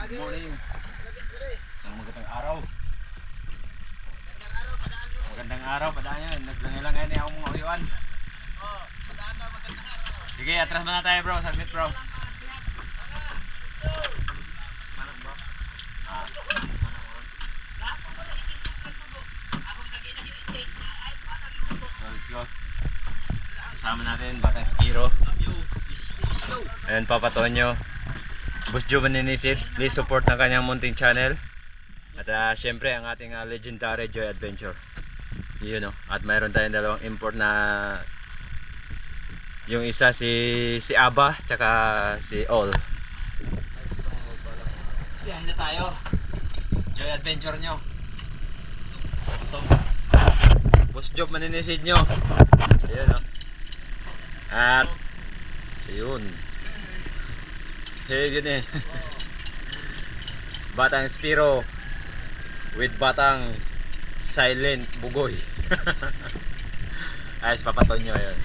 Good morning. Isang magandang araw. Magandang araw, padaan yan. Naglangilangan niya ako mga uyuan. Sige, atras muna tayo bro. Saglit bro. Let's go. Kasama natin Batang Spiro. Ayan, Papa Tonyo. Boss Joe Maninisid. Please support ng kanyang munting channel. At syempre ang ating legendary Joy Adventure. Yun, no? At mayroon tayong dalawang import na yung isa si Aba tsaka si All. Biyahin na tayo. Joy Adventure nyo. Ito. Boss Job Maninisid nyo. Ayun, no? At ayun. Hey, yun eh. Batang Spiro with Batang Silent Bugoy. Ayos, papaton nyo yun.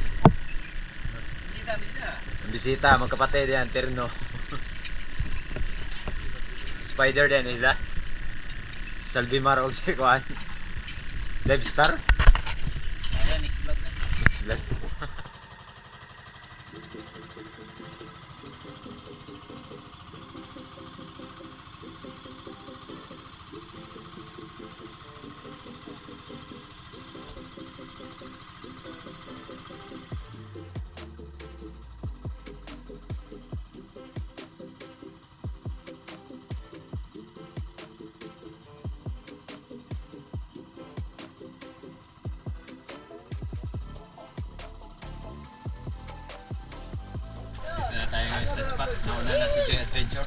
Bisita, magkapatid yan, terno. Spider din, isa. Salvimar og si Kuan. Live Star? Ayan, mixed vlog na. Mixed vlog. Na tayo ngayon sa spot. Nauna na si Joy Adventure.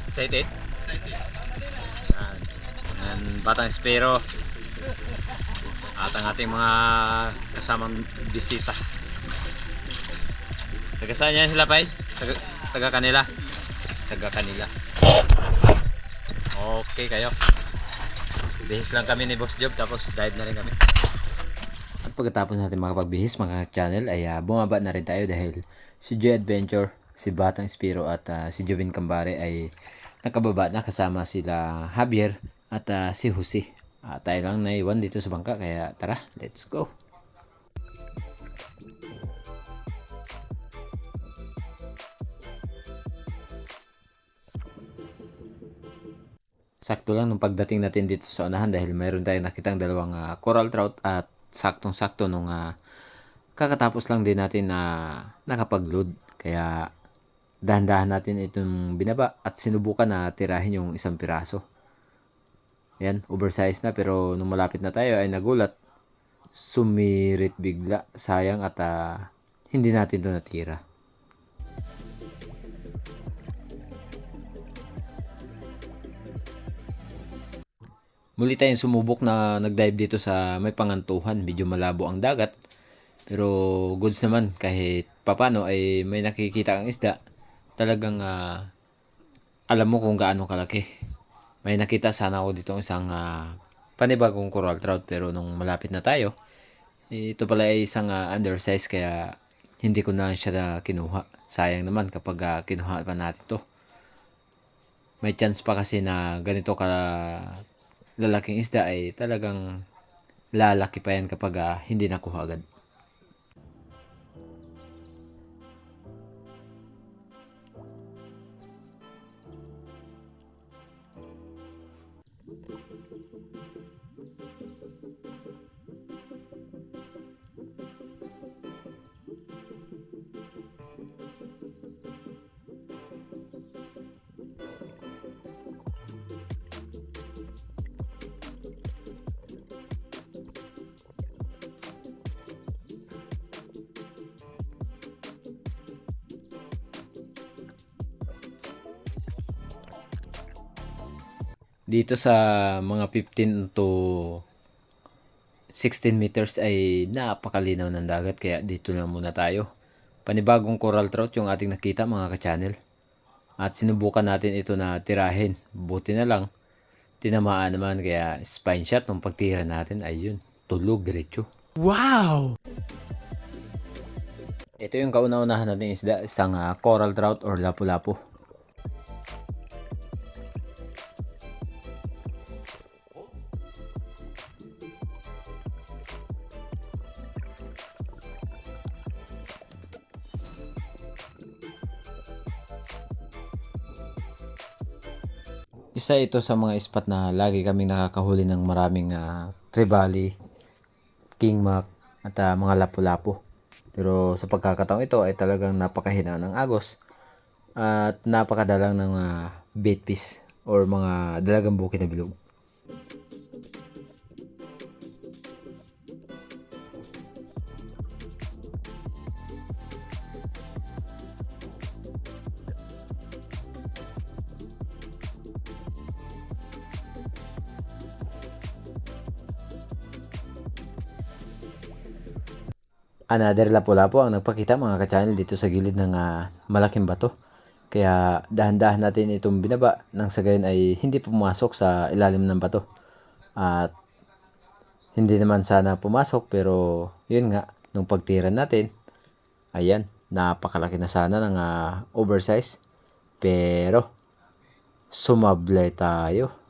Excited? Excited. Yan, Batang Spiro. At ang ating mga kasamang bisita. Taga saan yan sila, Pai? Taga kanila? Taga kanila. Okay kayo. Bihis lang kami ni Boss Job tapos dive na rin kami. At pagkatapos natin makapagbihis mga channel ay bumaba na rin tayo dahil si Joy Adventure, si Batang Spiro at si Jovin Kambare ay nakababa na kasama sila Javier at si Jose. Tayo lang naiwan dito sa bangka kaya tara, let's go. Sakto lang nung pagdating natin dito sa unahan dahil mayroon tayong nakitang dalawang coral trout at saktong-sakto nung kakatapos lang din natin na nakapag-load. Kaya dahan-dahan natin itong binaba at sinubukan na tirahin yung isang piraso. Yan, oversized na pero nung malapit na tayo ay nagulat. Sumirit bigla. Sayang at hindi natin ito natira. Muli tayong sumubok na nag-dive dito sa may Pangantuhan. Medyo malabo ang dagat. Pero goods naman kahit papano ay may nakikita kang isda. Talagang alam mo kung gaano kalaki. May nakita sana ako dito isang panibagong coral trout. Pero nung malapit na tayo, ito pala ay isang undersize kaya hindi ko na siya kinuha. Sayang naman kapag kinuha pa natin to. May chance pa kasi na ganito ka lalaking isda ay talagang lalaki pa yan kapag hindi nakuha agad. Dito sa mga 15 to 16 meters ay napakalinaw ng dagat kaya dito na muna tayo. Panibagong coral trout yung ating nakita mga ka-channel. At sinubukan natin ito na tirahin. Buti na lang tinamaan naman kaya spine shot nung pagtira natin ayun, tulog diretso. Wow! Ito yung kauna-unahan nating isda, isang coral trout or lapu-lapu. Isa ito sa mga spot na lagi kaming nakakahuli ng maraming trevally, kingmac at mga lapu-lapu. Pero sa pagkakataong ito ay talagang napakahina ng agos at napakadalang ng bait fish or mga dalagang bukid na bilog. Another lapu-lapu ang nagpakita mga ka-channel dito sa gilid ng malaking bato. Kaya dahan-dahan natin itong binaba nang sa gayon ay hindi pumasok sa ilalim ng bato. At hindi naman sana pumasok pero yun nga, nung pagtira natin, ayan, napakalaki na sana ng oversize. Pero sumablay tayo.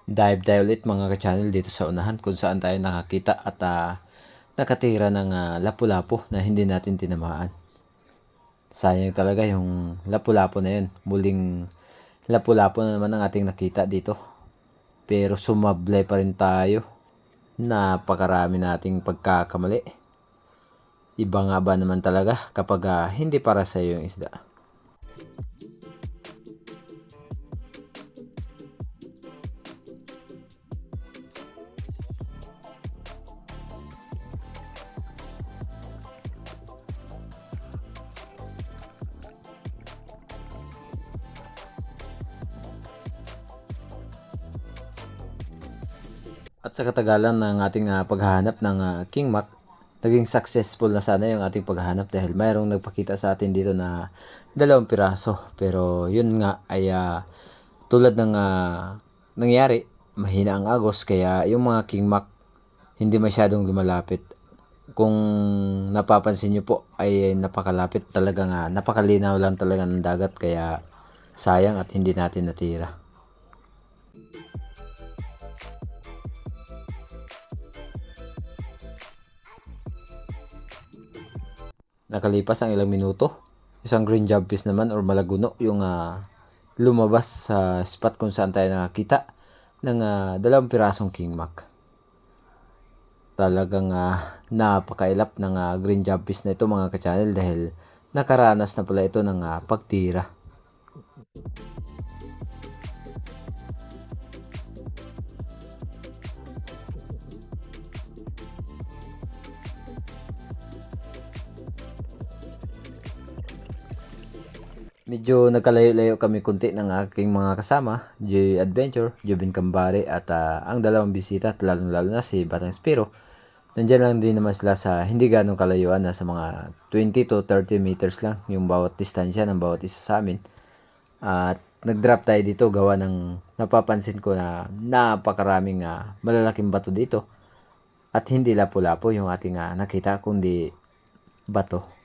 Dive tayo ulit mga ka-channel dito sa unahan kung saan tayo nakakita at nakatira ng lapu-lapu na hindi natin tinamaan. Sayang talaga yung lapu-lapu na yun. Muling lapu-lapu na naman ang ating nakita dito. Pero sumablay pa rin tayo. Napakarami nating pagkakamali. Iba nga ba naman talaga kapag hindi para sa iyo yung isda. At sa katagalan ng ating paghahanap ng kingmac, naging successful na sana yung ating paghahanap dahil mayroong nagpakita sa atin dito na 2 piraso. Pero yun nga ay tulad ng nangyari, mahina ang agos kaya yung mga kingmac hindi masyadong lumalapit. Kung napapansin nyo po ay napakalapit talaga napakalinaw lang talaga ng dagat kaya sayang at hindi natin natira. Nakalipas ang ilang minuto, isang green jobfish naman or malaguno yung lumabas sa spot kung saan tayo nakakita ng 2 pirasong kingmac. Talagang napakailap ng green jobfish na ito mga ka-channel dahil nakaranas na pala ito ng pagtira. Medyo nagkalayo-layo kami kunti ng aking mga kasama, Joy Adventure, Jobin Kambare at ang dalawang bisita at lalong-lalo na si Batang Spiro. Nandiyan lang din naman sila sa hindi ganong kalayuan na sa mga 20 to 30 meters lang yung bawat distansya ng bawat isa sa amin. At nag-drop tayo dito gawa ng napapansin ko na napakaraming malalaking bato dito. At hindi lapu-lapu yung ating nakita kundi bato.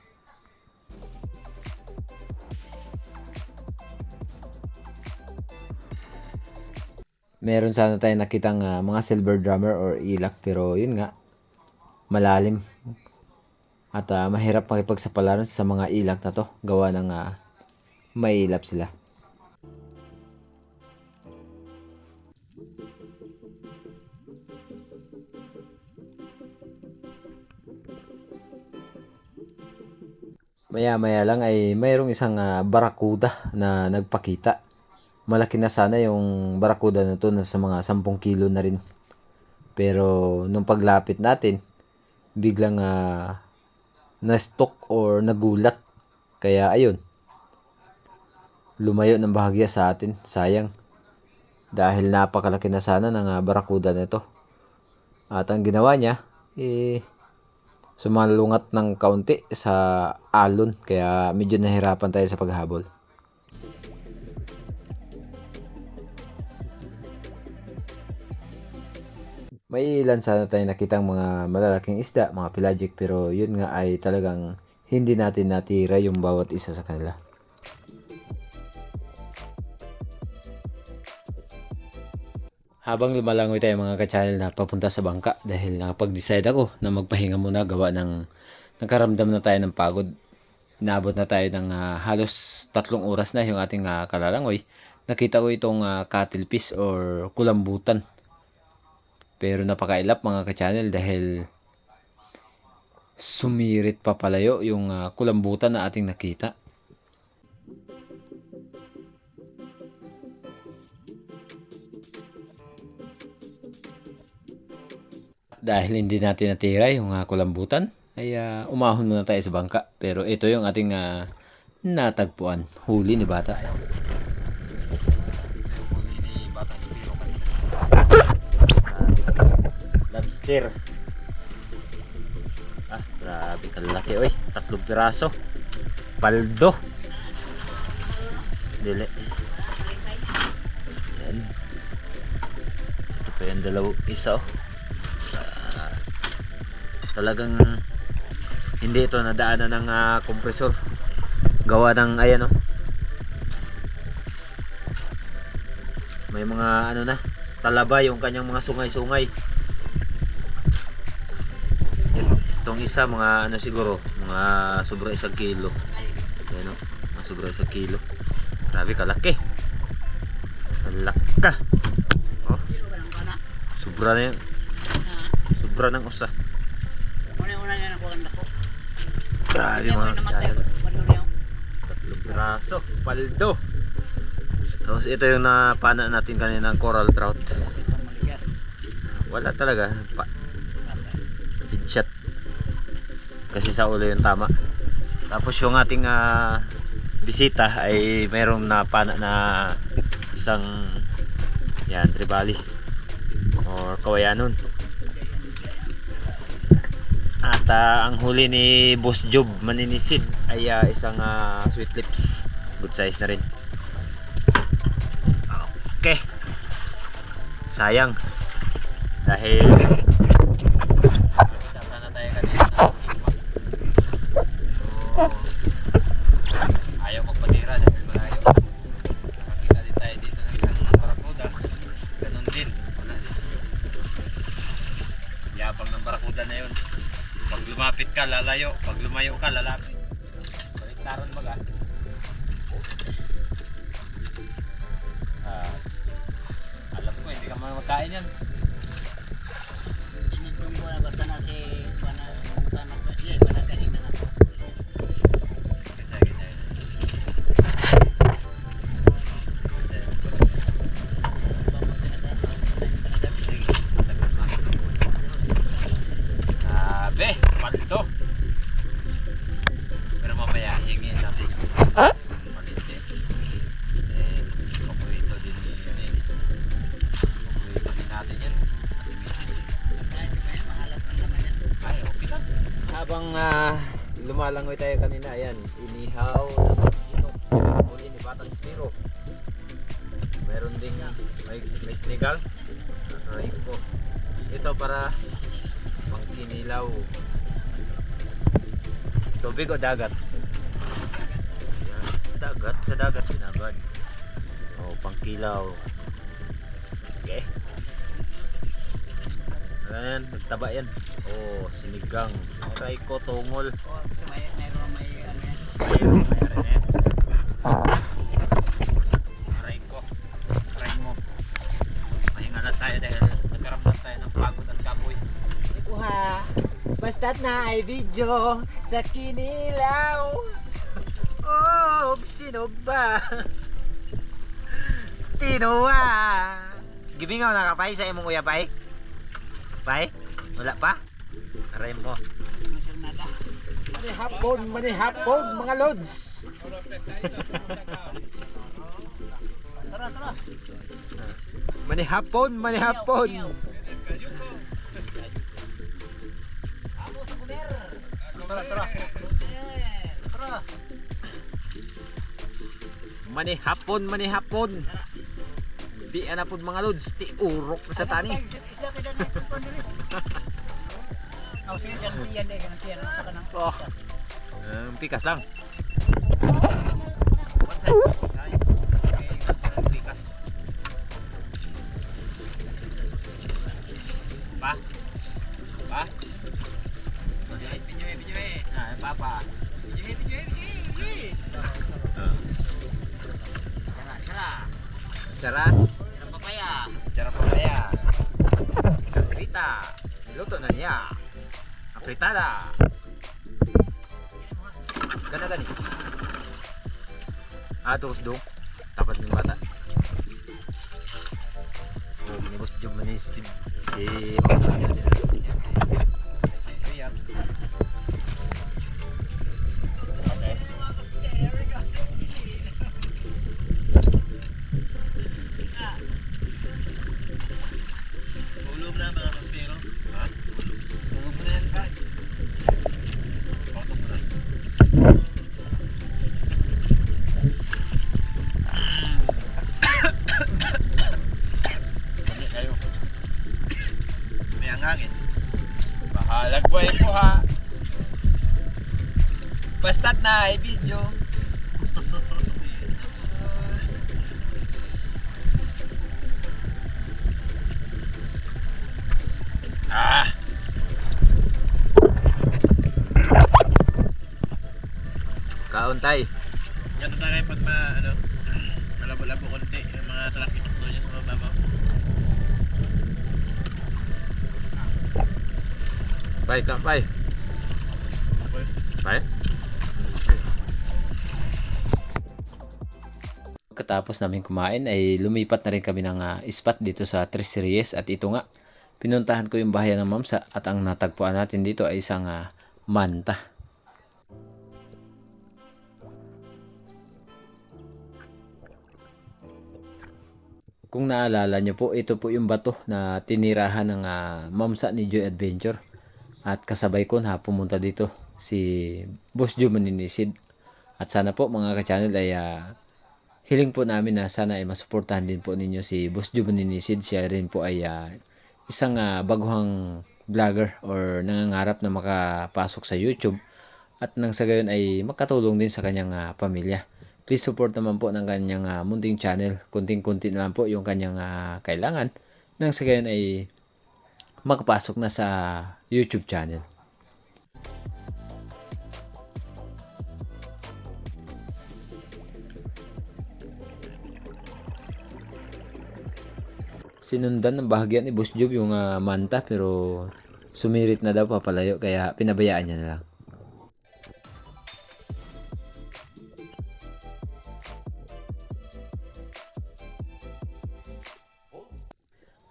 Meron sana tayong nakitang mga silver drummer or ilak pero yun nga, malalim. At mahirap makipagsapalaran sa mga ilak na to gawa ng mailap sila. Maya-maya lang ay mayroong isang barakuda na nagpakita. Malaki na sana yung barakuda na to, nasa mga 10 kilo na rin. Pero nung paglapit natin, biglang na-stock or nagulat. Kaya ayun, lumayo ng bahagya sa atin. Sayang. Dahil napakalaki na sana ng barakuda na to. At ang ginawa niya, sumalungat ng kaunti sa alon. Kaya medyo nahirapan tayo sa paghabol. May ilan sana tayo nakitang mga malalaking isda, mga pelagic, pero yun nga ay talagang hindi natin natira yung bawat isa sa kanila. Habang lumalangoy tayo mga ka-channel na papunta sa bangka dahil nakapag-decide ako na magpahinga muna gawa ng nakaramdam na tayo ng pagod. Inaabot na tayo ng halos 3 oras na yung ating kalalangoy. Nakita ko itong cuttlefish or kulambutan. Pero napakailap mga ka-channel dahil sumirit pa palayo yung kulambutan na ating nakita. Dahil hindi natin natira yung kulambutan, ay umahon muna tayo sa bangka. Pero ito yung ating natagpuan. Huli ni Bata. Lobster. Grabe kalaki oy. 3 piraso. Paldo. Dili. Yan. Ito pa yung isa oh. Talagang hindi ito nadaanan ng kompresor. Gawa ng ayan oh. May mga talaba yung kanyang mga sungay-sungay. Itong isa mga siguro, mga sobra 1 kilo. Ayan oh, mga sobra 1 kilo. Grabe kalaki. Kalaka. Oh. Sobra na yun. Sobra ng usa. Grabe mga channel. 3 piraso, paldo. Tapos ito yung napana natin kanina ng coral trout. Wala talaga. Headshot. Kasi sa ulo yung tama. Tapos yung ating bisita ay mayroong napana na isang yan, tribali or kawayanon. At ang huli ni Boss Job maninisid ay isang sweet lips. Good size na rin. Okay. Sayang. Dahil sana tayo kanina. Ayaw magpatira dahil malayo. Nakakita din tayo dito ng isang barakuda. Ganun din. Wala din. Yabang ng barakuda na yun. Pag lumapit ka, lalayo. Pag lumayo ka, lalapit. Baliktaran baga. Alam ko, hindi ka magkain yan. Initong ko na basta na si panak ko siya. Panagaling na ako. Sabi, paldo. Pero mamaya, hingin natin. Palite. Paborito din yun eh. Paborito din natin yan. Ay, okay lang. Habang lumalangoy tayo kanina, ayan, inihaw na ito. Huli ni Batang Spiro. Meron din may sinigal. Ko. Ito para pangkinilaw. Tubig o dagat? Dagat, sa dagat binabad. O, pangkilaw. Okay. Ayan, nagtaba yan. O, sinigang. Aray ko, tungol. Oh, kasi mayroon may ano yan. Mayroon yan. Aray ko. Aray mo. Mahinga na tayo dahil nagkaramdam tayo ng pagod at kapoy. Kuha, basta't na ay video sa kinilaw. Oh, sino ba? Tinuwa. Gibingaw na ka, Pai, sa imong uya, Pai? Pai? Wala pa? Aray mo. Manihapon, mga lods. Tara. Manihapon. Tara. Manihapon. Di na po mga lods, ti urok na sa tani. Isda ka dyan. Oh, sige, gantiyan deh. Gantiyan. Sa kanang Oh. Pikas lang. Pikas. Pa? Pinjoy. Nah, papa. Pinjoy. Cara papaya. Frita. Luto na niya. Apritada. Gani. Terus dong. Tapat ng bata. Oh, minibus jom ni si Iya. Ulog na mga maspero. Ha? Ulog na yan ka. Patok mo na. Pagit kayo. May hangin. Bahalag buhay po ha. Basta't na i-video. Kauntay. Ganito tayo pag malabo-labo konti yung mga talakitok doon niya sa mababaw. Pay. Pagkatapos namin kumain ay lumipat na rin kami ng spot dito sa Tres Reyes at ito nga, pinuntahan ko yung bahayan ng Mamsa at ang natagpuan natin dito ay isang manta. Kung naalala nyo po, ito po yung bato na tinirahan ng Mamsa ni Joy Adventure. At kasabay ko na pumunta dito si Boss Joe Maninisid. At sana po mga ka-channel ay hiling po namin na sana ay masuportahan din po ninyo si Boss Joe Maninisid. Siya rin po ay isang baguhang vlogger or nangangarap na makapasok sa YouTube. At nang sa gayon ay makatulong din sa kanyang pamilya. Please support naman po ng kanyang munting channel. Kunting-kunti naman po yung kanyang kailangan. Nang sa gayon ay makapasok na sa YouTube channel. Sinundan ng bahagya ni Boss Job yung manta pero sumirit na daw papalayo kaya pinabayaan niya na lang.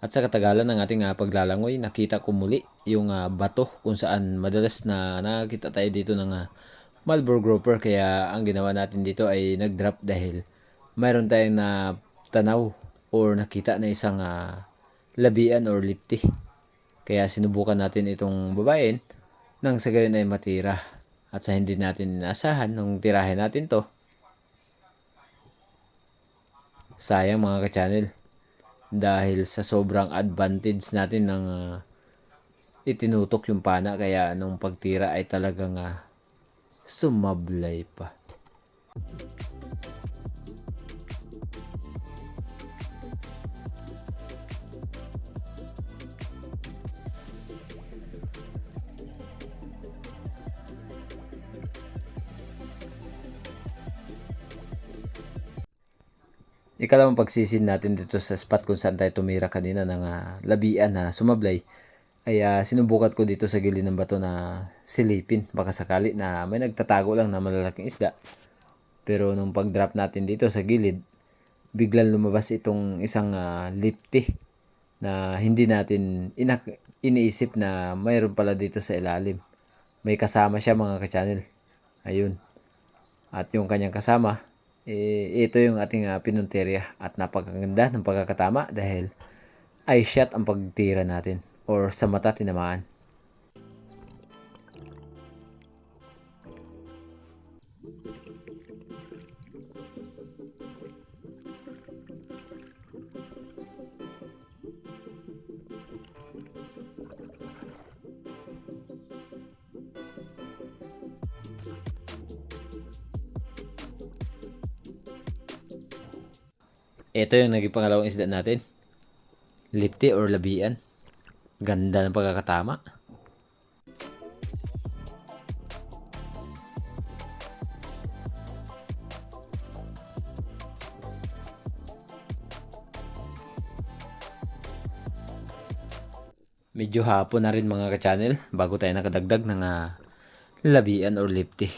At sa katagalan ng ating paglalangoy, nakita ko muli yung bato kung saan madalas na nakakita tayo dito ng Marlboro grouper. Kaya ang ginawa natin dito ay nag-drop dahil mayroon tayong na tanaw or nakita na isang labian or lipti. Kaya sinubukan natin itong babayin nang sa gayon ay matira. At sa hindi natin inasahan nung tirahin natin to, sayang mga ka-channel. Dahil sa sobrang advantage natin ng itinutok yung pana kaya nung pagtira ay talagang sumablay pa. Ikalawang pagsisin natin dito sa spot kung saan tayo tumira kanina ng labian na sumablay ay sinubukat ko dito sa gilid ng bato na silipin baka sakali na may nagtatago lang na malalaking isda. Pero nung pag-drop natin dito sa gilid, biglang lumabas itong isang lipti na hindi natin iniisip na mayroon pala dito sa ilalim. May kasama siya mga ka-channel. Ayun. At yung kanyang kasama, ito yung ating pinunterya at napakaganda ng pagkakatama dahil eye shot ang pagtira natin or sa mata tinamaan. Ito yung naging pangalawang isda natin. Lipti or labian. Ganda ng pagkakatama. Medyo hapon na rin mga ka-channel bago tayo nakadagdag ng labian or lipti.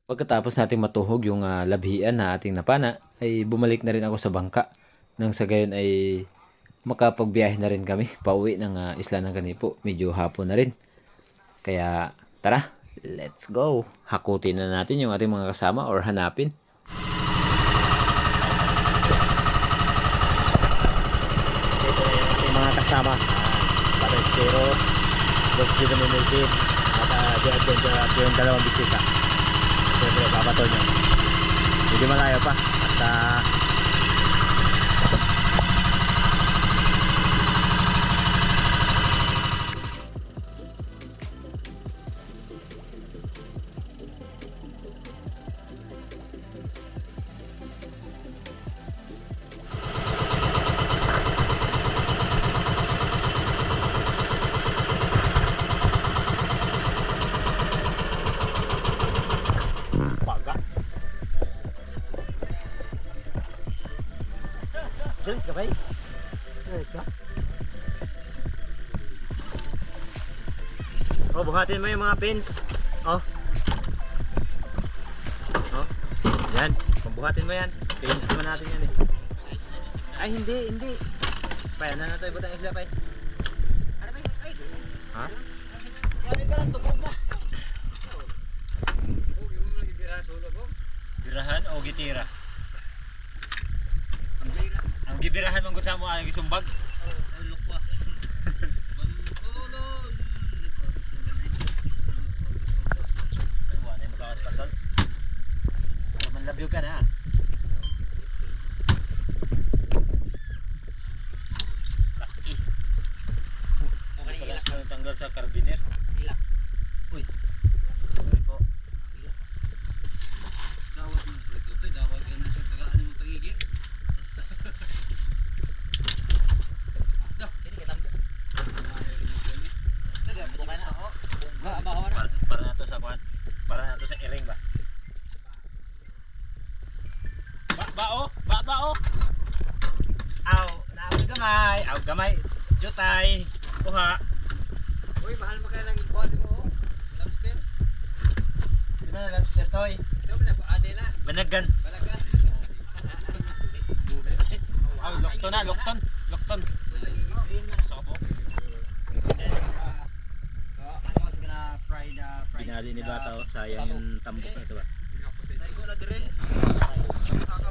Pagkatapos nating matuhog yung labhian na ating napana, ay bumalik na rin ako sa bangka. Nang sa gayon ay makapagbiyahe na rin kami pauwi ng Isla ng Kanipo. Medyo hapon na rin. Kaya tara, let's go. Hakutin na natin yung ating mga kasama or hanapin. Ito na yung ating mga kasama. Patestero, Boss G the Ministry, at Joe Adventure at yung dalawang bisita. Siyempre, babato nyo. Medyo malayo pa. At Gabay. Oh, buhatin mo yung mga pins. Oh. Oh. Yan. Pambuhatin mo yan. Pins naman natin yan eh. Ay, hindi. Pay, ano na ito? Ibutang isla, pay. Ha? Birahan o gitira? Ang gibirahan mong gusto mo ang isumbag? Oo, lukwa. Ay, wala na magawas pasal. Manlabyo ka na. Laki. Okay, ilak ka ng tanggal sa carabiner. Ilak. Uy. Sorry po. Dawat mo po ito. Dawat ka na sa tagaan mo tagigil. Para na to sa kwan. Para na to sa iring ba? Bao. Aw, naaway gamay. Aw, gamay. Jutay. Kuha. Uy, mahal mo kaya ng ikuha mo. Lobster. Di ba na lobster toy? Di ba na ade na? Banagan. Aw, lokton. Sabo. Binali ni Bata, sayang yung tambok na ito ba?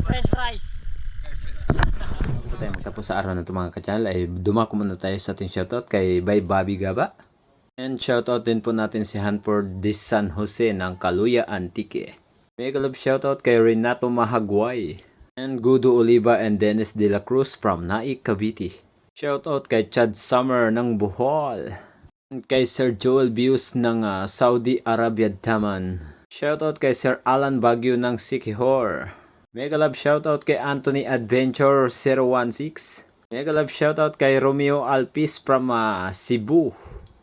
French fries! Bago tayo magtapos sa araw na ito mga ka-channel ay dumako muna tayo sa ating shoutout kay Bay Bobby Gaba. And shoutout din po natin si Hanford de San Jose ng Kaluya Antique. Mega love shoutout kay Renato Mahagway. And Gudo Oliva and Dennis De La Cruz from Naik, Cavite. Shoutout kay Chad Summer ng Bohol. Kay Sir Joel Bius ng Saudi Arabia Daman. Shoutout kay Sir Alan Baguio ng Sikihor. Mega love shoutout kay Anthony Adventure 016. Mega love shoutout kay Romeo Alpis from Cebu.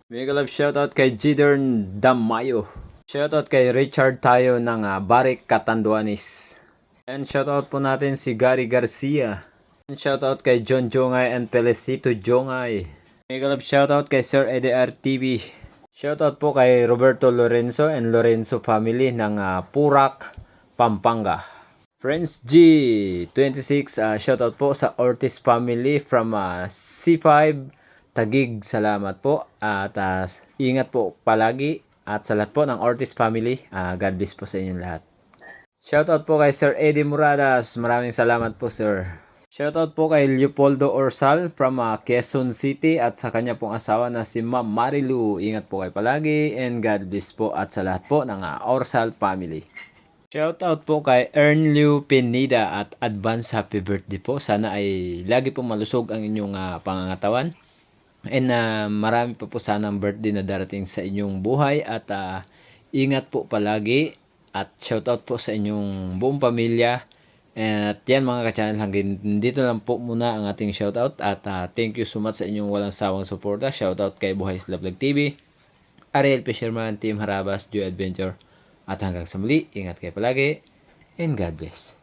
Mega love shoutout kay Jidern Damayo. Shoutout kay Richard Tayo ng Barik, Catanduanes. And shoutout po natin si Gary Garcia. And shoutout kay John Jongay and Felicito Jongay. Mega love shoutout kay Sir EDR TV. Shoutout po kay Roberto Lorenzo and Lorenzo family ng Purak, Pampanga. Friends G26, shoutout po sa Ortiz family from C5 Tagig. Salamat po at ingat po palagi at sa lahat po ng Ortiz family. God bless po sa inyong lahat. Shoutout po kay Sir Eddie Muradas. Maraming salamat po sir. Shoutout po kay Leopoldo Orsal from Quezon City at sa kanya pong asawa na si Ma'am Marilu. Ingat po kayo palagi and God bless po at sa lahat po ng Orsal family. Shoutout po kay Ernliu Pineda at advance happy birthday po. Sana ay lagi po malusog ang inyong pangangatawan. And marami pa po sanang birthday na darating sa inyong buhay at ingat po palagi at shoutout po sa inyong buong pamilya. At yan mga ka-channel, hanggang dito lang po muna ang ating shoutout at thank you so much sa inyong walang sawang suporta. Shoutout kay Buhay Vlog TV, Ariel Fisherman, Team Harabas, Joy Adventure. At hanggang sa muli, ingat kayo palagi and God bless.